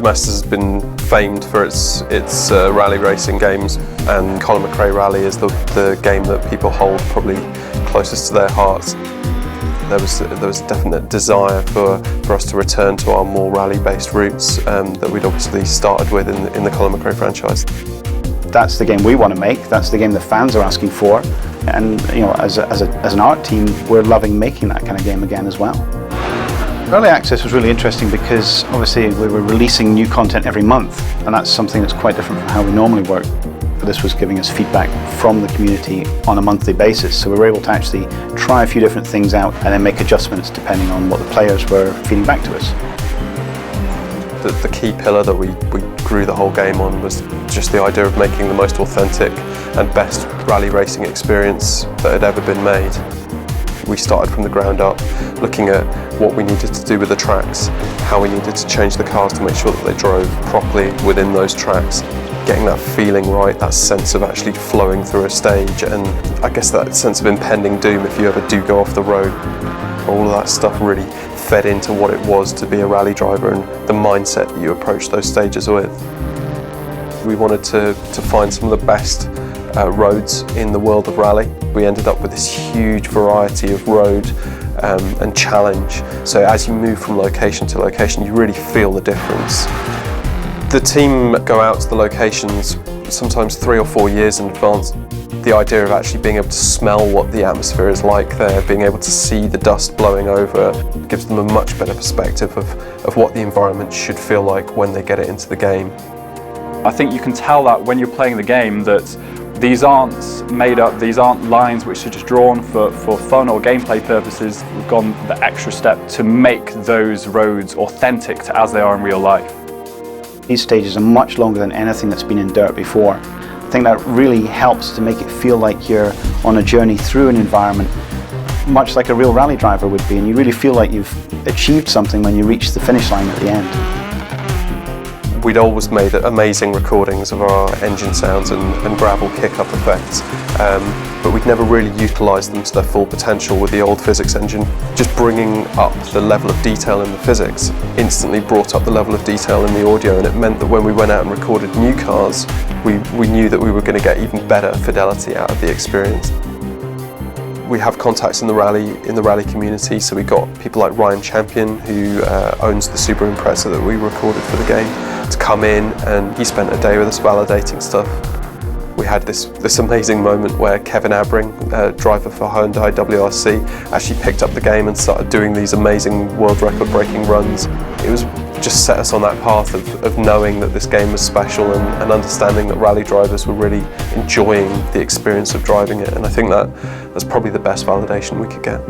Codemasters has been famed for its rally racing games, and Colin McRae Rally is the game that people hold probably closest to their hearts. There was a definite desire for us to return to our more rally-based roots that we'd obviously started with in the Colin McRae franchise. That's the game we want to make, that's the game the fans are asking for, and as an art team we're loving making that kind of game again as well. Early access was really interesting because obviously we were releasing new content every month, and that's something that's quite different from how we normally work. This was giving us feedback from the community on a monthly basis, so we were able to actually try a few different things out and then make adjustments depending on what the players were feeding back to us. The key pillar that we grew the whole game on was just the idea of making the most authentic and best rally racing experience that had ever been made. We started from the ground up, looking at what we needed to do with the tracks, how we needed to change the cars to make sure that they drove properly within those tracks, getting that feeling right, that sense of actually flowing through a stage, and I guess that sense of impending doom if you ever do go off the road. All of that stuff really fed into what it was to be a rally driver and the mindset that you approach those stages with. We wanted to find some of the best roads in the world of rally. We ended up with this huge variety of road and challenge. So as you move from location to location, you really feel the difference. The team go out to the locations sometimes 3 or 4 years in advance. The idea of actually being able to smell what the atmosphere is like there, being able to see the dust blowing over, gives them a much better perspective of what the environment should feel like when they get it into the game. I think you can tell that when you're playing the game that these aren't made up, these aren't lines which are just drawn for fun or gameplay purposes. We've gone the extra step to make those roads authentic to as they are in real life. These stages are much longer than anything that's been in DiRT before. I think that really helps to make it feel like you're on a journey through an environment, much like a real rally driver would be, and you really feel like you've achieved something when you reach the finish line at the end. We'd always made amazing recordings of our engine sounds and gravel kick-up effects, but we'd never really utilised them to their full potential with the old physics engine. Just bringing up the level of detail in the physics instantly brought up the level of detail in the audio, and it meant that when we went out and recorded new cars, we knew that we were going to get even better fidelity out of the experience. We have contacts in the rally community, so we got people like Ryan Champion, who owns the Subaru Impreza that we recorded for the game, to come in, and he spent a day with us validating stuff. We had this amazing moment where Kevin Abring, driver for Hyundai WRC, actually picked up the game and started doing these amazing world record breaking runs. It was just set us on that path of knowing that this game was special and understanding that rally drivers were really enjoying the experience of driving it, and I think that's probably the best validation we could get.